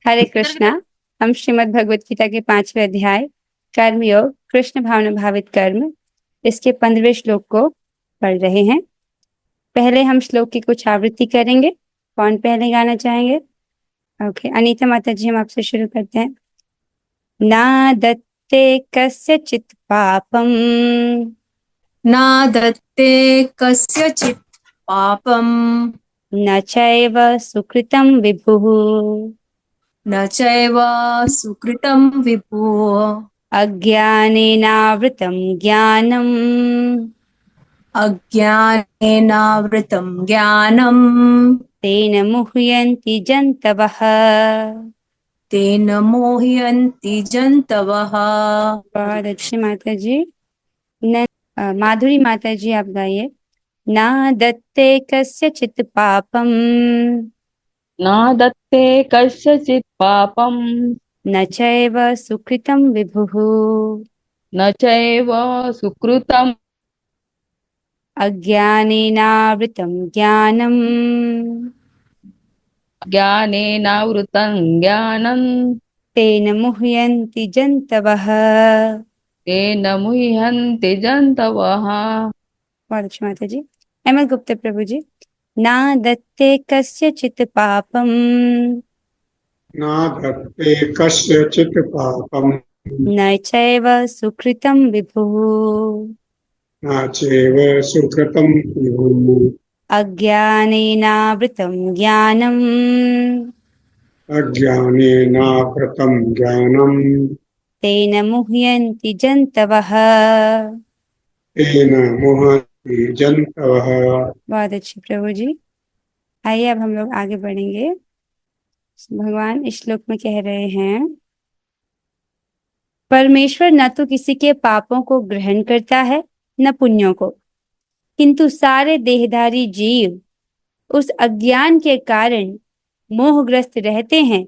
हरे कृष्णा। हम श्रीमद् भगवत गीता के 5वें अध्याय कर्मयोग कृष्ण भावना भावित कर्म इसके 15वें श्लोक को पढ़ रहे हैं। पहले हम श्लोक की कुछ आवृत्ति करेंगे। कौन पहले गाना चाहेंगे? ओके, अनीता माता जी, हम आपसे शुरू करते हैं। ना दत्ते कस्यचित् पापम न दत्ते कस्यचित् पापम् न चैव सुकृतं विभुः न चैव सुकृतं विभुः अज्ञानेनावृतं ज्ञानम् अज्ञानेनावृतं ज्ञानम् तेन मुह्यन्ति जन्तवः। तेन मोह्यन्ति जन्तवः। बहुत अच्छी माता जी। माधुरी माता जी, आप गाइए। ना दत्ते कस्यचित् पापम न दत्ते कस्यचित् पापं न चैव सुकृतं विभुः न चैव सुकृतम् अज्ञानेनावृतं ज्ञानम् ज्ञानेनावृतं ज्ञानं तेन मुह्यन्ति जन्तवः। तेन मुह्यन्ति जन्तवः। बहुत अच्छी माता जी। एम एल गुप्ता प्रभु जी। ना दत्ते कस्यचित् पापम न दत्ते कस्यचित् पापम् न चैव सुकृतं विभुः न चैव सुकृतं विभुः अज्ञानेनावृतं ज्ञानम् अज्ञानेनावृतं ज्ञानम् तेन मुह्यन्ति जन्तवः। तेन मुह्यन्ति जन्तवः। बहुत अच्छी प्रभु जी। आइए अब हम लोग आगे बढ़ेंगे। भगवान इस श्लोक में कह रहे हैं, परमेश्वर न तो किसी के पापों को ग्रहण करता है न पुण्यों को, किंतु सारे देहधारी जीव उस अज्ञान के कारण मोहग्रस्त रहते हैं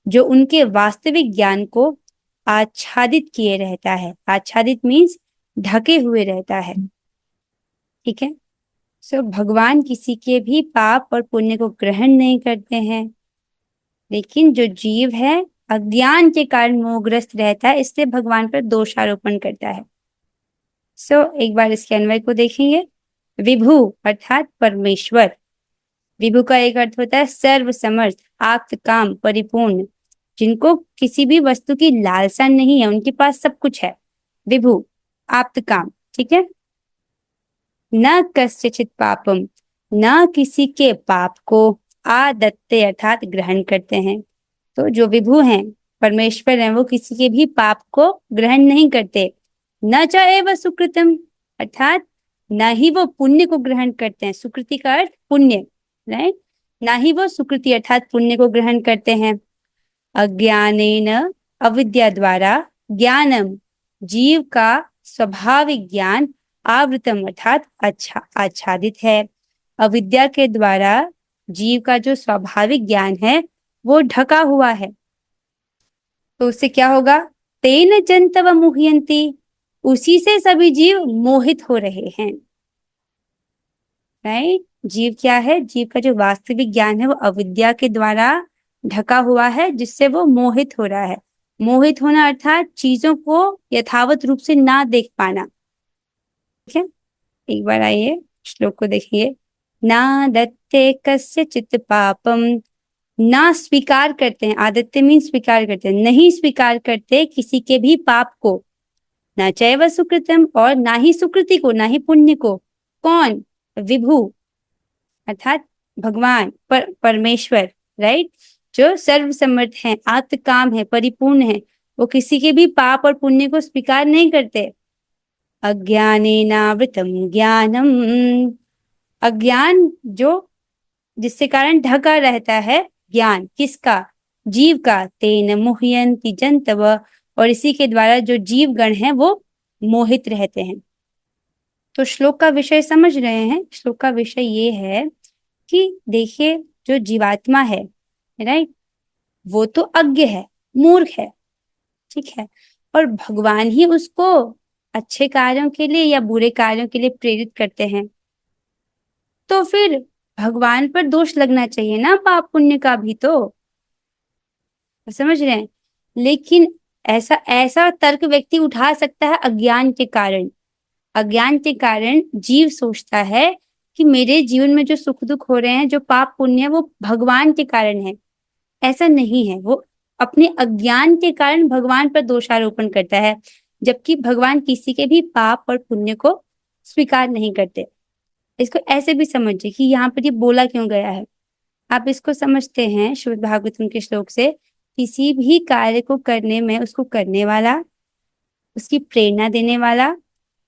जो उनके वास्तविक ज्ञान को आच्छादित किए रहता है। आच्छादित मीन्स ढके हुए रहता है। ठीक है। सो भगवान किसी के भी पाप और पुण्य को ग्रहण नहीं करते हैं, लेकिन जो जीव है अज्ञान के कारण मोहग्रस्त रहता है, इसलिए भगवान पर दोषारोपण करता है। सो एक बार इसके अन्वय को देखेंगे। विभु अर्थात परमेश्वर। विभु का एक अर्थ होता है सर्व समर्थ, आप्त काम, परिपूर्ण, जिनको किसी भी वस्तु की लालसा नहीं है, उनके पास सब कुछ है। विभु आप्त काम। ठीक है। न कस्यचित् पापम, न किसी के पाप को आदत्ते अर्थात ग्रहण करते हैं। तो जो विभु हैं, परमेश्वर हैं, वो किसी के भी पाप को ग्रहण नहीं करते। न चाहे सुकृतम अर्थात न ही वो पुण्य को ग्रहण करते हैं। सुकृति का अर्थ पुण्य, राइट। ना ही वो सुकृति अर्थात पुण्य को ग्रहण करते हैं। अज्ञानेन अविद्या द्वारा ज्ञानम जीव का स्वाभाविक ज्ञान आवृतम अर्थात आच्छादित है। अविद्या के द्वारा जीव का जो स्वाभाविक ज्ञान है वो ढका हुआ है। तो उससे क्या होगा? तेन जन्तव मुह्यन्ति, उसी से सभी जीव मोहित हो रहे हैं। राइट। जीव क्या है? जीव का जो वास्तविक ज्ञान है वो अविद्या के द्वारा ढका हुआ है, जिससे वो मोहित हो रहा है। मोहित होना अर्थात चीजों को यथावत रूप से ना देख पाना। ठीक है। एक बार आइए श्लोक को देखिए। ना दत्ते कस्यचित् पापम, ना स्वीकार करते हैं, आदत्य मीन स्वीकार करते हैं, नहीं स्वीकार करते किसी के भी पाप को। न चैव सुकृतम, और ना ही सुकृति को, ना ही पुण्य को। कौन? विभु अर्थात भगवान, परमेश्वर, राइट। जो सर्वसमर्थ है, आत्मकाम है, परिपूर्ण है, वो किसी के भी पाप और पुण्य को स्वीकार नहीं करते। अज्ञानेनावृतम ज्ञानम, अज्ञान जो जिससे कारण ढका रहता है ज्ञान, किसका? जीव का। तेन मुह्यन्ति जन्तव, और इसी के द्वारा जो जीव गण हैं वो मोहित रहते हैं। तो श्लोक का विषय समझ रहे हैं? श्लोक का विषय ये है कि देखिए, जो जीवात्मा है, राइट, वो तो अज्ञ है, मूर्ख है। ठीक है। और भगवान ही उसको अच्छे कार्यों के लिए या बुरे कार्यों के लिए प्रेरित करते हैं। तो फिर भगवान पर दोष लगना चाहिए ना, पाप पुण्य का भी। तो समझ रहे हैं? लेकिन ऐसा ऐसा तर्क व्यक्ति उठा सकता है अज्ञान के कारण। अज्ञान के कारण जीव सोचता है कि मेरे जीवन में जो सुख दुख हो रहे हैं, जो पाप पुण्य है, वो भगवान के कारण है। ऐसा नहीं है। वो अपने अज्ञान के कारण भगवान पर दोषारोपण करता है, जबकि भगवान किसी के भी पाप और पुण्य को स्वीकार नहीं करते। इसको ऐसे भी समझिए कि यहाँ पर ये बोला क्यों गया है। आप इसको समझते हैं श्रीमद् भागवतम के श्लोक से, किसी भी कार्य को करने में उसको करने वाला, उसकी प्रेरणा देने वाला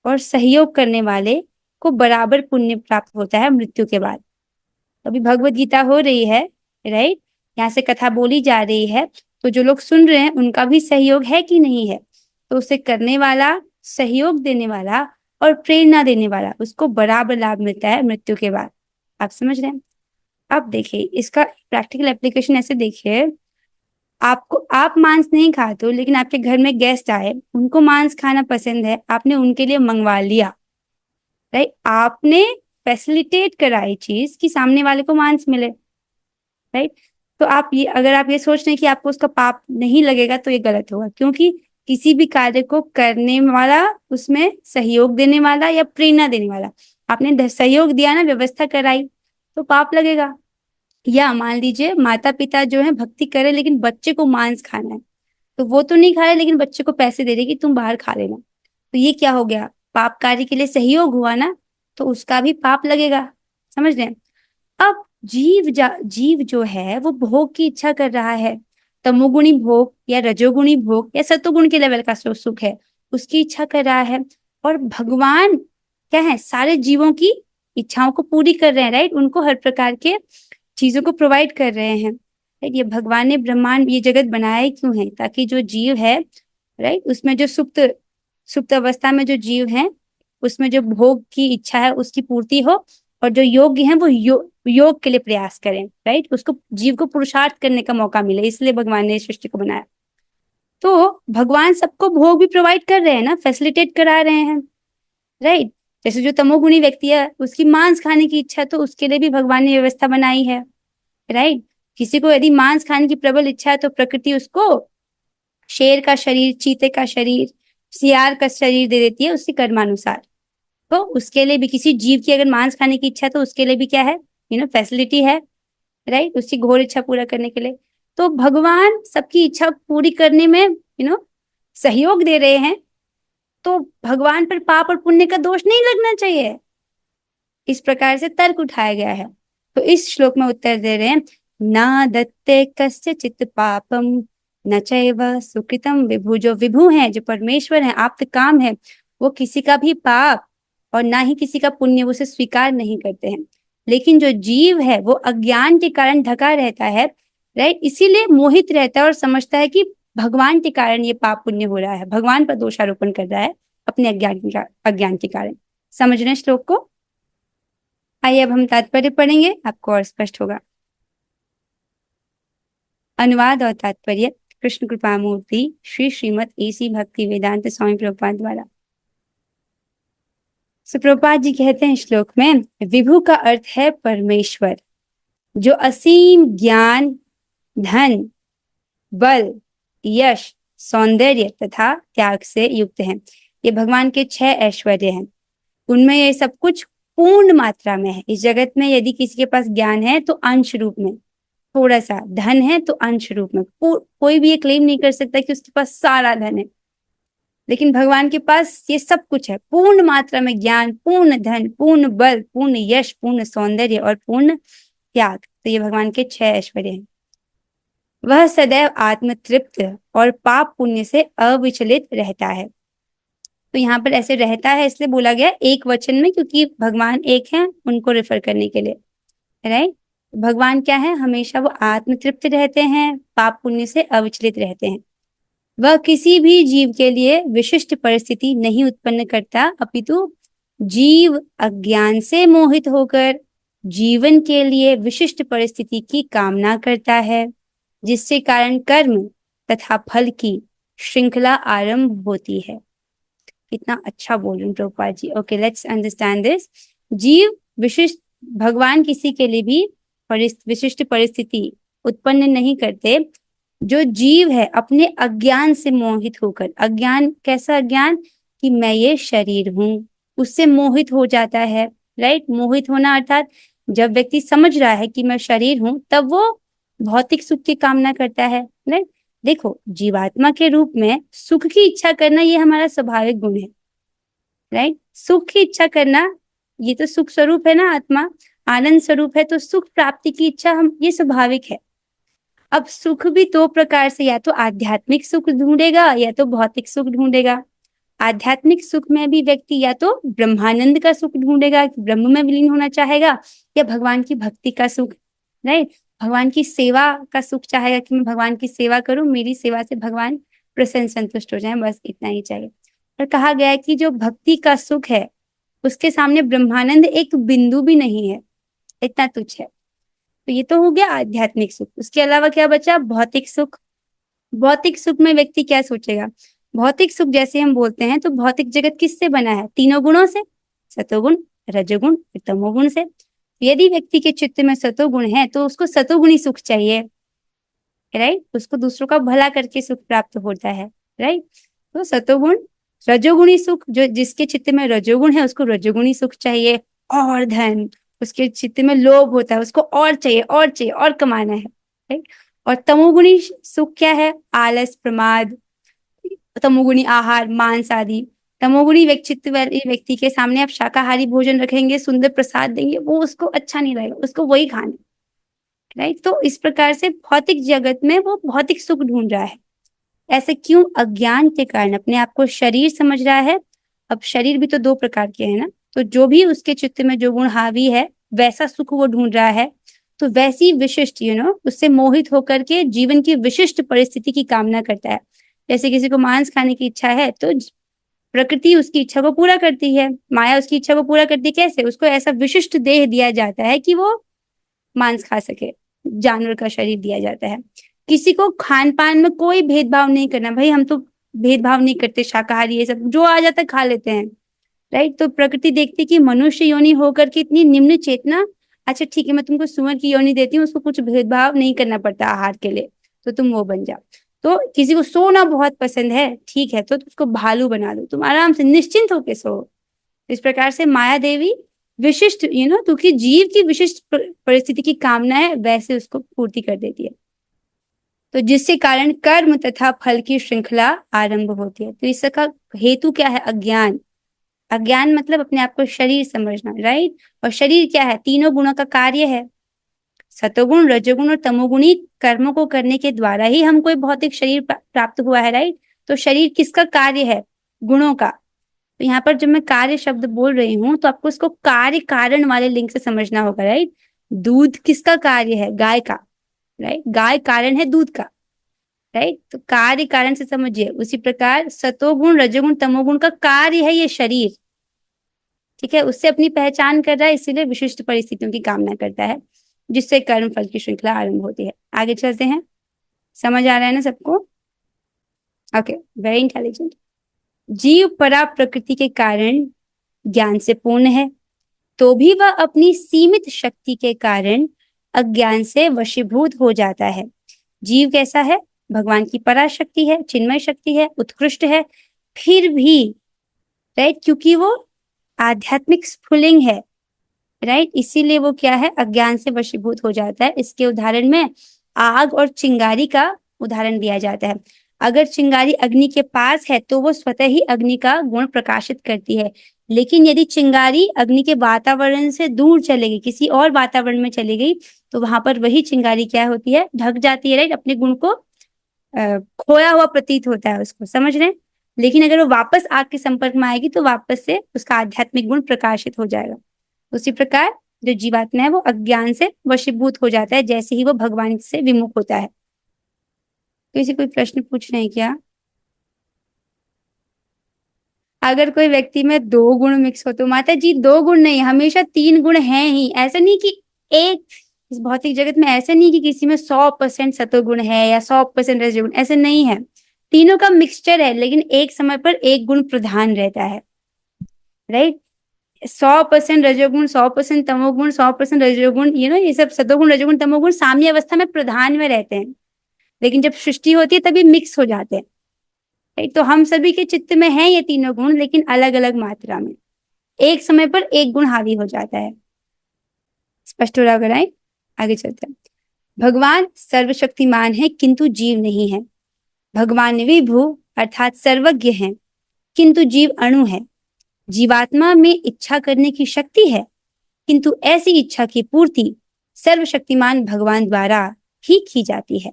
और सहयोग करने वाले को बराबर पुण्य प्राप्त होता है मृत्यु के बाद। अभी भगवत गीता हो रही है, राइट, यहाँ से कथा बोली जा रही है, तो जो लोग सुन रहे हैं उनका भी सहयोग है कि नहीं है? तो उसे करने वाला, सहयोग देने वाला और प्रेरणा देने वाला, उसको बराबर लाभ मिलता है मृत्यु के बाद। आप समझ रहे हैं? अब देखिए इसका प्रैक्टिकल एप्लीकेशन ऐसे देखिए, आप मांस नहीं खाते हो, लेकिन आपके घर में गेस्ट आए, उनको मांस खाना पसंद है, आपने उनके लिए मंगवा लिया, राइट। आपने फैसिलिटेट कराई चीज कि सामने वाले को मांस मिले, राइट। तो अगर आप ये सोच रहे हैं कि आपको उसका पाप नहीं लगेगा, तो ये गलत होगा, क्योंकि किसी भी कार्य को करने वाला, उसमें सहयोग देने वाला या प्रेरणा देने वाला, आपने सहयोग दिया ना, व्यवस्था कराई, तो पाप लगेगा। या मान लीजिए माता पिता जो है भक्ति करे, लेकिन बच्चे को मांस खाना है, तो वो तो नहीं खा रहे, लेकिन बच्चे को पैसे दे रहे कि तुम बाहर खा लेना, तो ये क्या हो गया? पाप कार्य के लिए सहयोग हुआ ना, तो उसका भी पाप लगेगा। समझ रहे हैं? अब जीव जो है वो भोग की इच्छा कर रहा है, तमोगुणी भोग या रजोगुणी भोग या सतोगुण के लेवल का सुख है, उसकी इच्छा कर रहा है। और भगवान क्या है? सारे जीवों की इच्छाओं को पूरी कर रहे हैं, राइट। उनको हर प्रकार के चीजों को प्रोवाइड कर रहे हैं, राइट। ये भगवान ने ब्रह्मांड, ये जगत बनाया क्यों है? ताकि जो जीव है, राइट, उसमें जो सुप्त अवस्था में जो जीव है, उसमें जो भोग की इच्छा है उसकी पूर्ति हो, और जो योग्य है वो योग के लिए प्रयास करें, राइट। उसको, जीव को पुरुषार्थ करने का मौका मिले, इसलिए भगवान ने सृष्टि को बनाया। तो भगवान सबको भोग भी प्रोवाइड कर रहे हैं ना, फैसिलिटेट करा रहे हैं, राइट। जैसे जो तमोगुणी व्यक्ति है, उसकी मांस खाने की इच्छा, तो उसके लिए भी भगवान ने व्यवस्था बनाई है, राइट। किसी को यदि मांस खाने की प्रबल इच्छा है, तो प्रकृति उसको शेर का शरीर, चीते का शरीर, सियार का शरीर दे देती है उसके कर्मानुसार। तो उसके लिए भी, किसी जीव की अगर मांस खाने की इच्छा है, तो उसके लिए भी क्या है? फैसिलिटी है, राइट, उसकी घोर इच्छा पूरा करने के लिए। तो भगवान सबकी इच्छा पूरी करने में सहयोग दे रहे हैं, तो भगवान पर पाप और पुण्य का दोष नहीं लगना चाहिए। इस प्रकार से तर्क उठाया गया है। तो इस श्लोक में उत्तर दे रहे हैं, ना दत्ते कस्यचित् पापम न चैव सुकृतम विभु। जो विभु हैं, जो परमेश्वर हैं, आप्त काम है, वो किसी का भी पाप और ना ही किसी का पुण्य उसे स्वीकार नहीं करते हैं। लेकिन जो जीव है वो अज्ञान के कारण ढका रहता है, राइट, इसीलिए मोहित रहता है और समझता है कि भगवान के कारण ये पाप पुण्य हो रहा है, भगवान पर दोषारोपण कर रहा है अपने अज्ञान के कारण। समझ रहे हैं श्लोक को? आइए अब हम तात्पर्य पढ़ेंगे, आपको और स्पष्ट होगा। अनुवाद और तात्पर्य कृष्ण कृपा मूर्ति श्री श्रीमद एसी भक्ति वेदांत स्वामी प्रभुपाद द्वारा। प्रभुपाद जी कहते हैं श्लोक में, विभु का अर्थ है परमेश्वर, जो असीम ज्ञान, धन, बल, यश, सौंदर्य तथा त्याग से युक्त है। ये भगवान के 6 ऐश्वर्य हैं। उनमें ये सब कुछ पूर्ण मात्रा में है। इस जगत में यदि किसी के पास ज्ञान है तो अंश रूप में थोड़ा सा, धन है तो अंश रूप में, कोई भी ये क्लेम नहीं कर सकता कि उसके पास सारा धन है। लेकिन भगवान के पास ये सब कुछ है, पूर्ण मात्रा में ज्ञान, पूर्ण धन, पूर्ण बल, पूर्ण यश, पूर्ण सौंदर्य और पूर्ण त्याग। तो ये भगवान के 6 ऐश्वर्य हैं। वह सदैव आत्मतृप्त और पाप पुण्य से अविचलित रहता है। तो यहाँ पर ऐसे रहता है इसलिए बोला गया एक वचन में, क्योंकि भगवान एक है, उनको रेफर करने के लिए, राइट। भगवान क्या है? हमेशा वो आत्मतृप्त रहते हैं, पाप पुण्य से अविचलित रहते हैं। वह किसी भी जीव के लिए विशिष्ट परिस्थिति नहीं उत्पन्न करता, अपितु जीव अज्ञान से मोहित होकर जीवन के लिए विशिष्ट परिस्थिति की कामना करता है, जिससे कारण कर्म तथा फल की श्रृंखला आरंभ होती है। कितना अच्छा बोल रहे हैं Prabhupada ji. Okay, let's understand this. जीव विशिष्ट, भगवान किसी के लिए भी विशिष्ट परिस्थिति उत्पन्न नहीं करते, जो जीव है अपने अज्ञान से मोहित होकर, अज्ञान कैसा अज्ञान कि मैं ये शरीर हूं, उससे मोहित हो जाता है। राइट, मोहित होना अर्थात जब व्यक्ति समझ रहा है कि मैं शरीर हूं तब वो भौतिक सुख की कामना करता है। राइट, देखो जीवात्मा के रूप में सुख की इच्छा करना ये हमारा स्वाभाविक गुण है। राइट, सुख की इच्छा करना, ये तो सुख स्वरूप है ना, आत्मा आनंद स्वरूप है, तो सुख प्राप्ति की इच्छा हम, ये स्वाभाविक है। अब सुख भी दो प्रकार से, या तो आध्यात्मिक सुख ढूंढेगा या तो भौतिक सुख ढूंढेगा। आध्यात्मिक सुख में भी व्यक्ति या तो ब्रह्मानंद का सुख ढूंढेगा कि ब्रह्म में विलीन होना चाहेगा, या भगवान की भक्ति का सुख। राइट, भगवान की सेवा का सुख चाहेगा कि मैं भगवान की सेवा करूं, मेरी सेवा से भगवान प्रसन्न संतुष्ट हो जाए, बस इतना ही चाहिए। और कहा गया है कि जो भक्ति का सुख है उसके सामने ब्रह्मानंद एक बिंदु भी नहीं है, इतना तुच्छ है। तो ये तो हो गया आध्यात्मिक सुख। उसके अलावा क्या बचा? भौतिक सुख। भौतिक सुख में व्यक्ति क्या सोचेगा? भौतिक सुख जैसे हम बोलते हैं तो भौतिक जगत किससे बना है? तीनों गुणों से, सतोगुण, रजोगुण, तमोगुण से। यदि व्यक्ति के चित्त में सतोगुण है तो उसको सतोगुणी सुख चाहिए। राइट, उसको दूसरों का भला करके सुख प्राप्त होता है। राइट, तो सतोगुण, रजोगुणी सुख, जो जिसके चित्त में रजोगुण है उसको रजोगुणी सुख चाहिए, और धन। उसके चित्त में लोभ होता है, उसको और चाहिए, और चाहिए, और कमाना है। राइट, और तमोगुणी सुख क्या है? आलस, प्रमाद, तमोगुणी आहार, मांस आदि। तमोगुणी व्यक्तित्व वाले व्यक्ति के सामने आप शाकाहारी भोजन रखेंगे, सुंदर प्रसाद देंगे, वो उसको अच्छा नहीं लगेगा, उसको वही खाना। राइट, तो इस प्रकार से भौतिक जगत में वो भौतिक सुख ढूंढ रहा है। ऐसे क्यों? अज्ञान के कारण अपने आप को शरीर समझ रहा है। अब शरीर भी तो दो प्रकार के हैं ना, तो जो भी उसके चित्त में जो गुण हावी है वैसा सुख वो ढूंढ रहा है। तो वैसी विशिष्ट उससे मोहित होकर के जीवन की विशिष्ट परिस्थिति की कामना करता है। जैसे किसी को मांस खाने की इच्छा है तो प्रकृति उसकी इच्छा को पूरा करती है, माया उसकी इच्छा को पूरा करती है। कैसे? उसको ऐसा विशिष्ट देह दिया जाता है कि वो मांस खा सके, जानवर का शरीर दिया जाता है। किसी को खान पान में कोई भेदभाव नहीं करना, भाई हम तो भेदभाव नहीं करते, शाकाहारी ये सब जो आ जाता है खा लेते हैं। राइट, तो प्रकृति देखती कि मनुष्य योनि होकर के इतनी निम्न चेतना, अच्छा ठीक है मैं तुमको सुअर की योनि देती हूँ, उसको कुछ भेदभाव नहीं करना पड़ता आहार के लिए, तो तुम वो बन जाओ। तो किसी को सोना बहुत पसंद है, ठीक है तो उसको भालू बना दो, तुम आराम से निश्चिंत होके सो। इस प्रकार से माया देवी विशिष्ट क्योंकि जीव की विशिष्ट परिस्थिति की कामना है, वैसे उसको पूर्ति कर देती है। तो जिससे कारण कर्म तथा फल की श्रृंखला आरंभ होती है। तो इसका हेतु क्या है? अज्ञान। अज्ञान मतलब अपने आप को शरीर समझना। राइट, और शरीर क्या है? तीनों गुणों का कार्य है। सतोगुण, रजोगुण और तमोगुणी कर्मों को करने के द्वारा ही हमको भौतिक शरीर प्राप्त हुआ है। राइट, तो शरीर किसका कार्य है? गुणों का। तो यहाँ पर जब मैं कार्य शब्द बोल रही हूँ तो आपको इसको कार्य कारण वाले लिंक से समझना होगा। राइट, दूध किसका कार्य है? गाय का। राइट, गाय कारण है दूध का। राइट, तो कार्य कारण से समझिए। उसी प्रकार सतोगुण, रजोगुण, तमोगुण का कार्य है ये शरीर। ठीक है, उससे अपनी पहचान कर रहा है, इसीलिए विशिष्ट परिस्थितियों की कामना करता है, जिससे कर्म फल की श्रृंखला आरंभ होती है। आगे चलते हैं, समझ आ रहा है ना सबको? Okay, very intelligent. जीव परा प्रकृति के कारण ज्ञान से पूर्ण है, तो भी वह अपनी सीमित शक्ति के कारण अज्ञान से वशीभूत हो जाता है। जीव कैसा है? भगवान की पराशक्ति है, चिन्मय शक्ति है, उत्कृष्ट है, फिर भी राइट क्योंकि वो आध्यात्मिक स्फुलिंग है। राइट, इसीलिए वो क्या है? अज्ञान से वशीभूत हो जाता है। इसके उदाहरण में आग और चिंगारी का उदाहरण दिया जाता है। अगर चिंगारी अग्नि के पास है तो वो स्वतः ही अग्नि का गुण प्रकाशित करती है, लेकिन यदि चिंगारी अग्नि के वातावरण से दूर चले गई, किसी और वातावरण में चली गई, तो वहां पर वही चिंगारी क्या होती है? ढक जाती है। राइट, अपने गुण को खोया हुआ प्रतीत होता है, उसको समझ रहे हैं। लेकिन अगर वो वापस आग के संपर्क में आएगी तो वापस से उसका आध्यात्मिक गुण प्रकाशित हो जाएगा। उसी प्रकार जो जीवात्मा है वो अज्ञान से वशीभूत हो जाता है जैसे ही वो भगवान से विमुख होता है। किसी कोई प्रश्न पूछ रहे हैं क्या? अगर कोई व्यक्ति में दो गुण मिक्स हो तो माता जी दो गुण नहीं, हमेशा तीन गुण हैं ही। ऐसा नहीं कि एक, इस भौतिक जगत में ऐसा नहीं कि किसी में 100% सतोगुण है या 100% रजोगुण, ऐसे नहीं है। तीनों का मिक्सचर है, लेकिन एक समय पर एक गुण प्रधान रहता है। राइट, 100% रजोगुण, 100% तमोगुण, 100% रजोगुण, ये सब सतोगुण, रजोगुण, तमोगुण साम्य अवस्था में प्रधान में रहते हैं। लेकिन जब सृष्टि होती है तभी मिक्स हो जाते हैं, राइट। तो हम सभी के चित्त में हैं ये तीनों गुण, लेकिन अलग अलग मात्रा में। एक समय पर एक गुण हावी हो जाता है। स्पष्ट हो रहा होगा, राइट। आगे चलते हैं। भगवान सर्वशक्तिमान है किंतु जीव नहीं है। भगवान विभु अर्थात सर्वज्ञ हैं, किंतु जीव अणु है। जीवात्मा में इच्छा करने की शक्ति है, किंतु ऐसी इच्छा की पूर्ति सर्वशक्तिमान भगवान द्वारा ही की जाती है।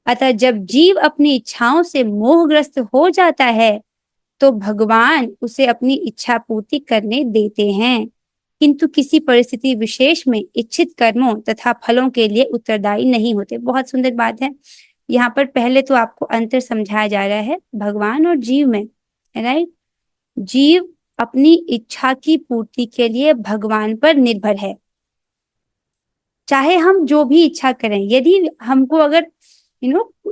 अतः जब जीव अपनी इच्छाओं से मोहग्रस्त हो जाता है तो भगवान उसे अपनी इच्छा पूर्ति करने देते हैं, किंतु किसी परिस्थिति विशेष में इच्छित कर्मों तथा फलों के लिए उत्तरदायी नहीं होते। बहुत सुंदर बात है। यहाँ पर पहले तो आपको अंतर समझाया जा रहा है भगवान और जीव में, राइट। जीव अपनी इच्छा की पूर्ति के लिए भगवान पर निर्भर है। चाहे हम जो भी इच्छा करें, यदि हमको अगर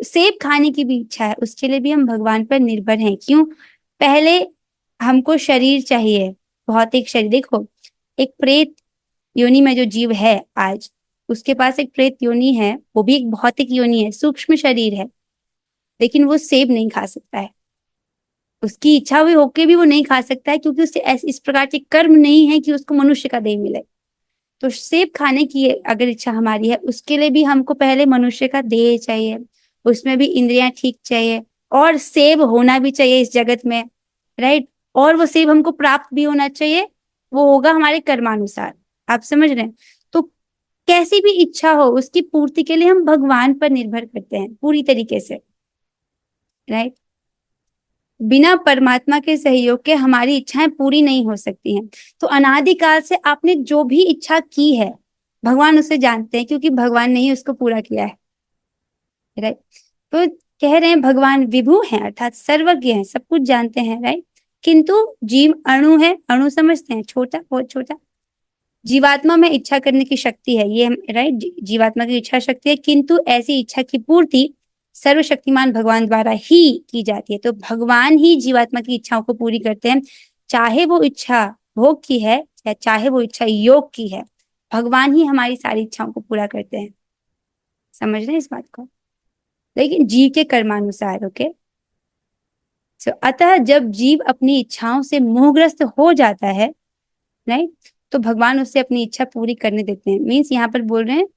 सेब खाने की भी इच्छा है, उसके लिए भी हम भगवान पर निर्भर हैं। क्यों? पहले हमको शरीर चाहिए, भौतिक शरीर। देखो, एक प्रेत योनि में जो जीव है आज, उसके पास एक प्रेत योनि है, वो भी एक भौतिक योनि है, सूक्ष्म शरीर है, लेकिन वो सेब नहीं खा सकता है। उसकी इच्छा हुई होके भी वो नहीं खा सकता है, क्योंकि उससे इस प्रकार के कर्म नहीं है कि उसको मनुष्य का देह मिले। तो सेब खाने की अगर इच्छा हमारी है, उसके लिए भी हमको पहले मनुष्य का देह चाहिए, उसमें भी इंद्रियां ठीक चाहिए, और सेब होना भी चाहिए इस जगत में, राइट। और वो सेब हमको प्राप्त भी होना चाहिए, वो होगा हमारे कर्मानुसार। आप समझ रहे हैं? तो कैसी भी इच्छा हो, उसकी पूर्ति के लिए हम भगवान पर निर्भर करते हैं पूरी तरीके से, राइट। बिना परमात्मा के सहयोग के हमारी इच्छाएं पूरी नहीं हो सकती हैं। तो अनादिकाल से आपने जो भी इच्छा की है, भगवान उसे जानते हैं, क्योंकि भगवान ने ही उसको पूरा किया है, राइट। तो कह रहे हैं भगवान विभु हैं अर्थात सर्वज्ञ हैं, सब कुछ जानते हैं, राइट। किंतु जीव अणु है, अणु समझते हैं, छोटा, बहुत छोटा। जीवात्मा में इच्छा करने की शक्ति है, ये राइट, जीवात्मा की इच्छा शक्ति है, किंतु ऐसी इच्छा की पूर्ति सर्वशक्तिमान भगवान द्वारा ही की जाती है। तो भगवान ही जीवात्मा की इच्छाओं को पूरी करते हैं, चाहे वो इच्छा भोग की है या चाहे वो इच्छा योग की है, भगवान ही हमारी सारी इच्छाओं को पूरा करते हैं। समझ रहे हैं इस बात को? लेकिन जीव के कर्मानुसार, ओके। सो अतः जब जीव अपनी इच्छाओं से मोहग्रस्त हो जाता है, राइट, तो भगवान उससे अपनी इच्छा पूरी करने देते हैं। मीन्स यहाँ पर बोल रहे हैं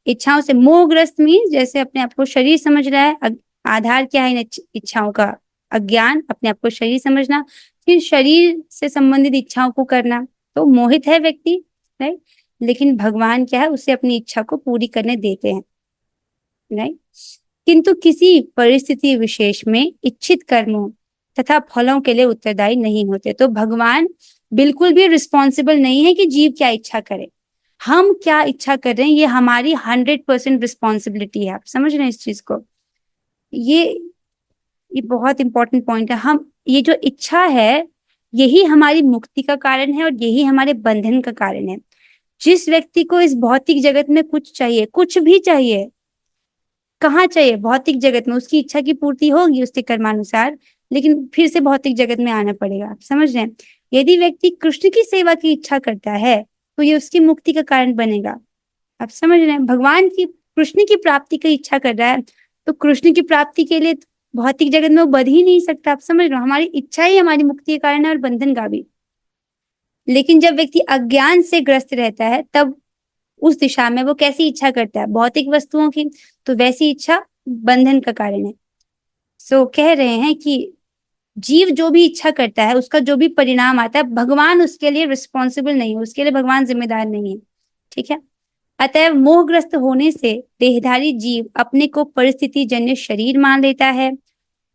इच्छाओं से मोहग्रस्त, मीन्स जैसे अपने आप को शरीर समझ रहा है। आधार क्या है इन इच्छाओं का? अज्ञान, अपने आप को शरीर समझना, फिर शरीर से संबंधित इच्छाओं को करना, तो मोहित है व्यक्ति, राइट। लेकिन भगवान क्या है, उसे अपनी इच्छा को पूरी करने देते हैं, राइट। किंतु किसी परिस्थिति विशेष में इच्छित कर्मों तथा फलों के लिए उत्तरदायी नहीं होते। तो भगवान बिल्कुल भी रिस्पॉन्सिबल नहीं है कि जीव क्या इच्छा करे। हम क्या इच्छा कर रहे हैं, ये हमारी 100% रिस्पॉन्सिबिलिटी है। आप समझ रहे हैं इस चीज को? ये बहुत इंपॉर्टेंट पॉइंट है। हम, ये जो इच्छा है, यही हमारी मुक्ति का कारण है और यही हमारे बंधन का कारण है। जिस व्यक्ति को इस भौतिक जगत में कुछ चाहिए, कुछ भी चाहिए, कहाँ चाहिए? भौतिक जगत में, उसकी इच्छा की पूर्ति होगी उसके कर्मानुसार, लेकिन फिर से भौतिक जगत में आना पड़ेगा। आप समझ रहे हैं? यदि व्यक्ति कृष्ण की सेवा की इच्छा करता है तो ये उसकी मुक्ति का कारण बनेगा। आप समझ रहे हैं? भगवान की, कृष्ण की प्राप्ति की इच्छा कर रहा है, तो कृष्ण की प्राप्ति के लिए भौतिक जगत में वो बध ही नहीं सकता। आप समझ रहे हो? हमारी इच्छा ही हमारी मुक्ति का कारण है और बंधन का भी। लेकिन जब व्यक्ति अज्ञान से ग्रस्त रहता है, तब उस दिशा में वो कैसी इच्छा करता है? भौतिक वस्तुओं की। तो वैसी इच्छा बंधन का कारण है। सो कह रहे हैं कि जीव जो भी इच्छा करता है, उसका जो भी परिणाम आता है, भगवान उसके लिए रिस्पॉन्सिबल नहीं है, उसके लिए भगवान जिम्मेदार नहीं है, ठीक है। अतएव मोहग्रस्त होने से देहधारी जीव अपने को परिस्थिति जन्य शरीर मान लेता है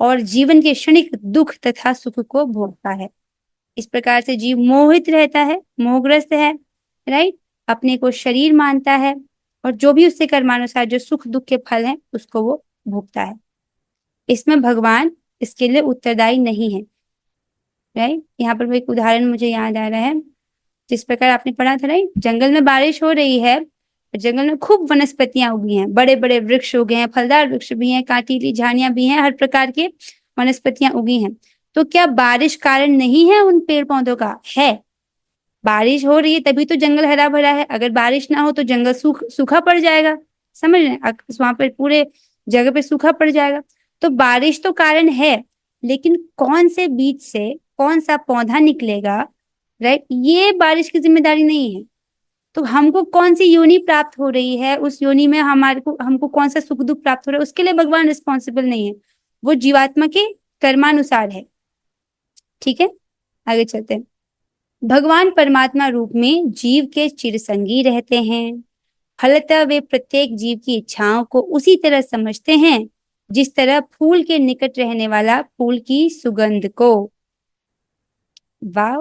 और जीवन के क्षणिक दुख तथा सुख को भोगता है। इस प्रकार से जीव मोहित रहता है, मोहग्रस्त है, राइट, अपने को शरीर मानता है और जो भी उससे कर्मानुसार जो सुख दुख के फल हैं उसको वो भोगता है। इसमें भगवान इसके लिए उत्तरदायी नहीं है, राइट। यहाँ पर एक उदाहरण मुझे याद आ रहा है, जिस प्रकार आपने पढ़ा था, राइट, जंगल में बारिश हो रही है, जंगल में खूब वनस्पतियां उगी हैं, बड़े बड़े वृक्ष उगे हैं, फलदार वृक्ष भी हैं, कांटीली झाड़ियां भी हैं, हर प्रकार के वनस्पतियां उगी हैं। तो क्या बारिश कारण नहीं है उन पेड़ पौधों का? है। बारिश हो रही है तभी तो जंगल हरा भरा है। अगर बारिश ना हो तो जंगल सूखा पड़ जाएगा। समझ रहे हैं? वहां पर पूरे जगह पे सूखा पड़ जाएगा। तो बारिश तो कारण है, लेकिन कौन से बीज से कौन सा पौधा निकलेगा, राइट, ये बारिश की जिम्मेदारी नहीं है। तो हमको कौन सी योनि प्राप्त हो रही है, उस योनि में हमारे को हमको कौन सा सुख दुख प्राप्त हो रहा है, उसके लिए भगवान रिस्पॉन्सिबल नहीं है, वो जीवात्मा के कर्मानुसार है। ठीक है, आगे चलते हैं। भगवान परमात्मा रूप में जीव के चिरसंगी रहते हैं। फलतः वे प्रत्येक जीव की इच्छाओं को उसी तरह समझते हैं जिस तरह फूल के निकट रहने वाला फूल की सुगंध को। वाह,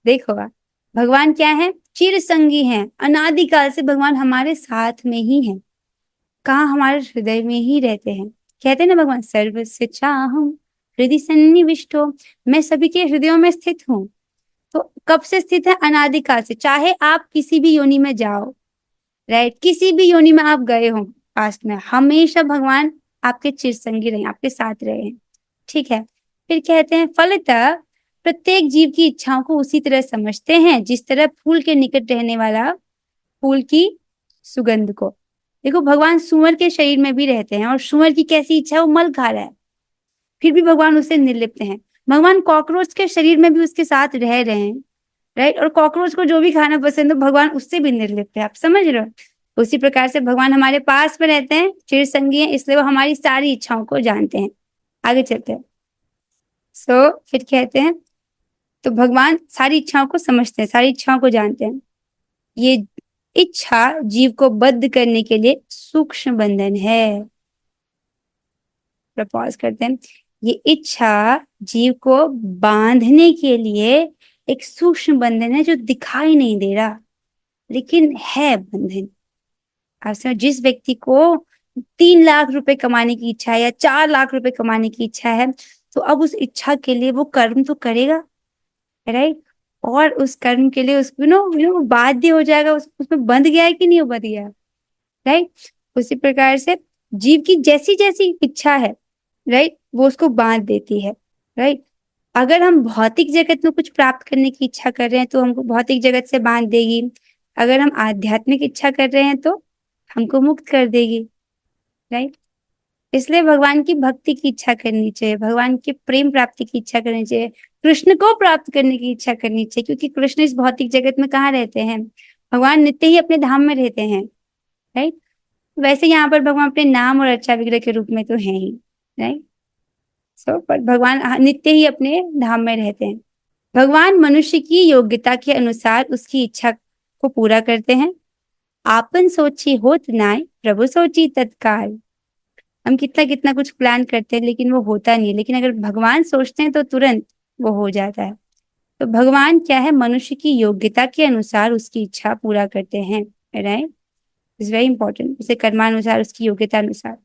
देखो वाह, भगवान क्या है, चिरसंगी हैं, अनादिकाल से भगवान हमारे साथ में ही हैं। कहाँ, हमारे हृदय में ही रहते हैं। कहते हैं ना भगवान, सर्वस्य चाहम हृदय सन्निविष्टो, मैं सभी के हृदयों में स्थित हूँ। तो कब से स्थित है, अनादिकाल से। चाहे आप किसी भी योनि में जाओ, राइट, किसी भी योनि में आप गए हो पास्ट में, हमेशा भगवान आपके चिरसंगी रहे, आपके साथ रहे हैं। ठीक है, फिर कहते हैं फलतः प्रत्येक जीव की इच्छाओं को उसी तरह समझते हैं जिस तरह फूल के निकट रहने वाला फूल की सुगंध को। देखो, भगवान सुअर के शरीर में भी रहते हैं, और सुअर की कैसी इच्छा है, वो मल खा रहा है, फिर भी भगवान उससे निर्लिप्त हैं। भगवान कॉकरोच के शरीर में भी उसके साथ रह रहे हैं, राइट, और कॉकरोच को जो भी खाना पसंद हो, भगवान उससे भी निर्लिप्त है। आप समझ रहे हो। उसी प्रकार से भगवान हमारे पास में रहते हैं, चिरसंगी हैं, इसलिए वो हमारी सारी इच्छाओं को जानते हैं। आगे चलते हैं। फिर कहते हैं, तो भगवान सारी इच्छाओं को समझते हैं, सारी इच्छाओं को जानते हैं। ये इच्छा जीव को बद्ध करने के लिए सूक्ष्म बंधन है। पॉज करते हैं। ये इच्छा जीव को बांधने के लिए एक सूक्ष्म बंधन है, जो दिखाई नहीं दे रहा, लेकिन है बंधन। आप जिस व्यक्ति को 3 लाख रुपए कमाने की इच्छा है या 4 लाख रुपए कमाने की इच्छा है, तो अब उस इच्छा के लिए वो कर्म तो करेगा, राइट, और उस कर्म के लिए उसको नो बाध्य हो जाएगा, उसमें बंध गया है कि नहीं, वो बंध गया, राइट। उसी प्रकार से जीव की जैसी जैसी इच्छा है, राइट, वो उसको बांध देती है, राइट। अगर हम भौतिक जगत में कुछ प्राप्त करने की इच्छा कर रहे हैं तो हमको भौतिक जगत से बांध देगी। अगर हम आध्यात्मिक इच्छा कर रहे हैं तो हमको मुक्त कर देगी, राइट। इसलिए भगवान की भक्ति की इच्छा करनी चाहिए, भगवान के प्रेम प्राप्ति की इच्छा करनी चाहिए, कृष्ण को प्राप्त करने की इच्छा करनी चाहिए, क्योंकि कृष्ण इस भौतिक जगत में कहाँ रहते हैं, भगवान नित्य ही अपने धाम में रहते हैं, राइट। वैसे यहाँ पर भगवान अपने नाम और अर्चा विग्रह के रूप में तो है ही, राइट। पर भगवान नित्य ही अपने धाम में रहते हैं। भगवान मनुष्य की योग्यता के अनुसार उसकी इच्छा को पूरा करते हैं। आपन सोची होत नाय, प्रभु सोची तत्काल। हम कितना कितना कुछ प्लान करते हैं, लेकिन वो होता नहीं है, लेकिन अगर भगवान सोचते हैं तो तुरंत वो हो जाता है। तो भगवान क्या है, मनुष्य की योग्यता के अनुसार उसकी इच्छा पूरा करते हैं, राइट, इज वेरी इंपॉर्टेंट। उसे कर्मानुसार, उसकी योग्यता अनुसार।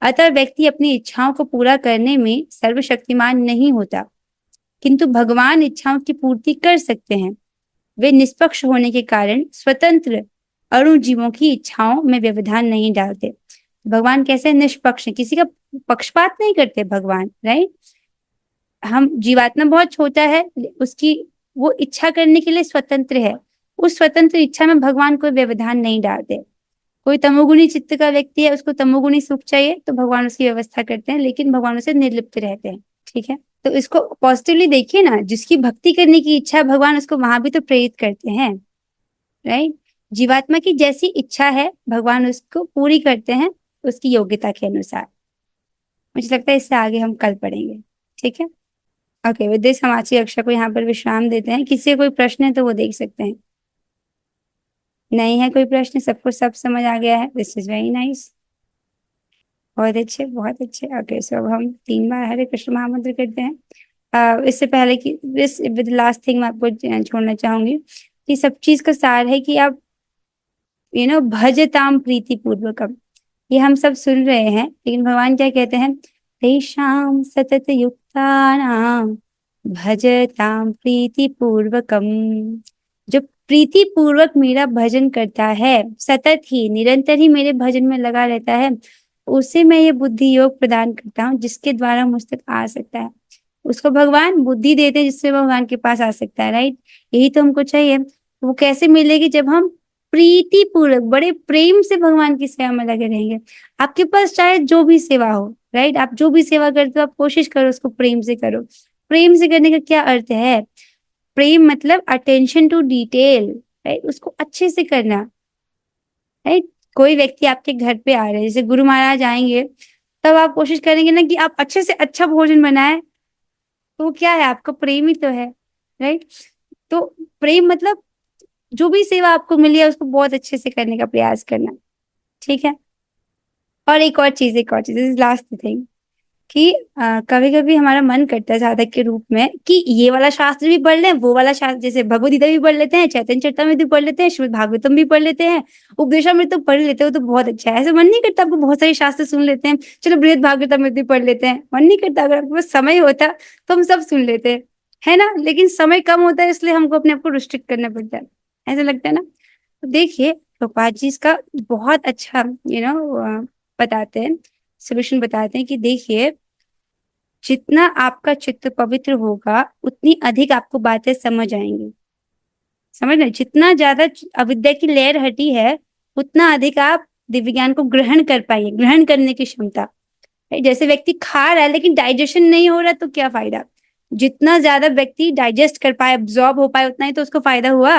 अतः व्यक्ति अपनी इच्छाओं को पूरा करने में सर्वशक्तिमान नहीं होता, किंतु भगवान इच्छाओं की पूर्ति कर सकते हैं। वे निष्पक्ष होने के कारण स्वतंत्र अणु जीवों की इच्छाओं में व्यवधान नहीं डालते। भगवान कैसे निष्पक्ष है, किसी का पक्षपात नहीं करते भगवान, राइट। हम जीवात्मा बहुत छोटा है, उसकी वो इच्छा करने के लिए स्वतंत्र है, उस स्वतंत्र इच्छा में भगवान कोई व्यवधान नहीं डालते। कोई तमोगुणी चित्त का व्यक्ति है, उसको तमोगुणी सुख चाहिए तो भगवान उसकी व्यवस्था करते हैं, लेकिन भगवान उसे निर्लिप्त रहते हैं, ठीक है। तो इसको पॉजिटिवली देखिए ना, जिसकी भक्ति करने की इच्छा, भगवान उसको वहां भी तो प्रेरित करते हैं, राइट। जीवात्मा की जैसी इच्छा है भगवान उसको पूरी करते हैं उसकी योग्यता के अनुसार। मुझे लगता है इससे आगे हम कल पढ़ेंगे, ठीक है। ओके, विद दिस हम आज की कक्षा को यहाँ पर विश्राम देते हैं। किसी कोई प्रश्न है तो वो देख सकते हैं। नहीं है कोई प्रश्न, सबको सब समझ आ गया है, दिस इज वेरी नाइस, बहुत अच्छे बहुत अच्छे। ओके, सो अब हम 3 बार हरे कृष्ण महामंत्र करते हैं। इससे पहले कि दिस विद लास्ट थिंग मैं आपको छोड़ना चाहूंगी कि सब चीज का सार है कि आप भजताम प्रीति पूर्वकम, ये हम सब सुन रहे हैं, लेकिन भगवान क्या कहते हैं, तेषाम सतत युक्तानाम भजताम प्रीति पूर्वकम। जो प्रीति पूर्वक मेरा भजन करता है, सतत ही निरंतर ही मेरे भजन में लगा रहता है, उसे मैं ये बुद्धि योग प्रदान करता हूँ, जिसके द्वारा मुझ तक आ सकता है। उसको भगवान बुद्धि देते हैं जिससे भगवान के पास आ सकता है, राइट। यही तो हमको चाहिए। वो कैसे मिलेगी, जब हम प्रीति पूर्वक, बड़े प्रेम से भगवान की सेवा में लगे रहेंगे। आपके पास चाहे जो भी सेवा हो, राइट, आप जो भी सेवा करते हो आप कोशिश करो उसको प्रेम से करो। प्रेम से करने का क्या अर्थ है? प्रेम मतलब अटेंशन टू डिटेल, राइट, उसको अच्छे से करना, राइट। कोई व्यक्ति आपके घर पे आ रहे हैं, जैसे गुरु महाराज आएंगे, तब आप कोशिश करेंगे ना कि आप अच्छे से अच्छा भोजन बनाए, तो वो क्या है? आपका प्रेम ही तो है, राइट। तो प्रेम मतलब जो भी सेवा आपको मिली है उसको बहुत अच्छे से करने का प्रयास करना, ठीक है। और एक और चीज, इज लास्ट थिंग, कि कभी कभी हमारा मन करता है साधक के रूप में कि ये वाला शास्त्र भी पढ़ लें, वो वाला शास्त्र, जैसे भगवद गीता भी पढ़ लेते हैं, चैतन्य चरितामृत भी पढ़ लेते हैं, श्रीमद् भागवतम भी पढ़ लेते हैं, उपदेशामृत तो पढ़ लेते हो तो बहुत अच्छा है। ऐसे मन नहीं करता आपको बहुत सारे शास्त्र सुन लेते हैं, चलो बृहद भागवतामृत भी पढ़ लेते हैं, मन नहीं करता? अगर आपके पास समय होता तो हम सब सुन लेते हैं, है ना। लेकिन समय कम होता है, इसलिए हमको अपने आप को रिस्ट्रिक्ट करना पड़ता है, ऐसा लगता है ना। तो देखिए प्रभुपाद जी इसका बहुत अच्छा बताते हैं, सोल्यूशन बताते हैं कि देखिए जितना आपका चित्त पवित्र होगा उतनी अधिक आपको बातें समझ आएंगी, समझ रहे? जितना ज्यादा अविद्या की लेयर हटी है उतना अधिक आप दिव्य ज्ञान को ग्रहण कर पाएंगे, ग्रहण करने की क्षमता। जैसे व्यक्ति खा रहा है लेकिन डाइजेशन नहीं हो रहा तो क्या फायदा? जितना ज्यादा व्यक्ति डाइजेस्ट कर पाए, अब्सॉर्ब हो पाए, उतना ही तो उसको फायदा हुआ,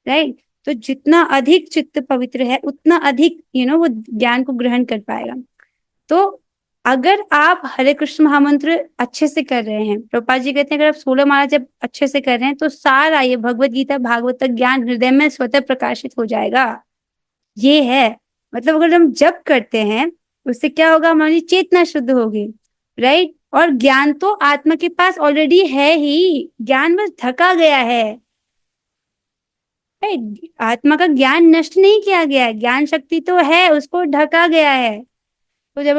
राइट। तो जितना अधिक चित्त पवित्र है उतना अधिक वो ज्ञान को ग्रहण कर पाएगा। तो अगर आप हरे कृष्ण महामंत्र अच्छे से कर रहे हैं, प्रभुपाद जी कहते हैं अगर आप 16 माला जब अच्छे से कर रहे हैं तो सारा ये भगवत गीता भागवत तक ज्ञान हृदय में स्वतः प्रकाशित हो जाएगा। ये है मतलब अगर हम जप करते हैं उससे क्या होगा? हमारी चेतना शुद्ध होगी, राइट। और ज्ञान तो आत्मा के पास ऑलरेडी है ही, ज्ञान बस ढका गया है, राइट। आत्मा का ज्ञान नष्ट नहीं किया गया है, ज्ञान शक्ति तो है, उसको ढका गया है। तो जब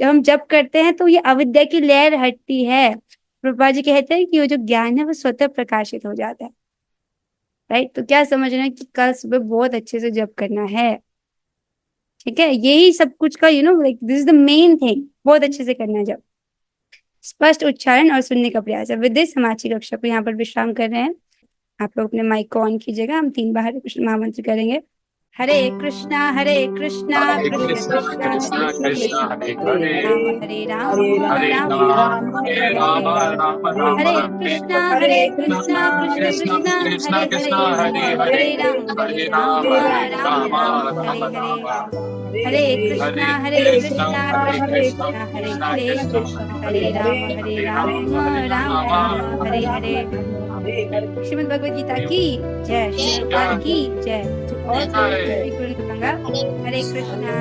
हम जप करते हैं तो ये अविद्या की लेयर हटती है। प्रभुपाद जी कहते हैं कि वो जो ज्ञान है वो स्वतः प्रकाशित हो जाता है, राइट। तो क्या समझना है कि कल सुबह बहुत अच्छे से जप करना है, ठीक है। यही सब कुछ का like this is the main thing, बहुत अच्छे से करना है जब। स्पष्ट उच्चारण और सुनने का प्रयास है। विद दिस हम आज की कक्षा को यहाँ पर विश्राम कर रहे हैं। आप लोग अपने माइक को ऑन कीजिएगा, हम 3 बार हरे कृष्ण महामंत्र करेंगे। हरे कृष्णा कृष्ण कृष्ण कृष्ण हरे हरे हरे राम हरे राम राम हरे हरे राम राम राम हरे हरे कृष्णा कृष्ण कृष्ण कृष्ण कृष्ण कृष्ण हरे हरे हरे राम राम राम राम हरे हरे कृष्णा कृष्ण कृष्ण कृष्ण कृष्ण हरे कृष्ण हरे हरे राम हरे राम राम राम हरे श्रीमद् भगवद गीता की जय, श्री प्रभुपाद की जय। और कोई कोई कहूंगा हरे कृष्णा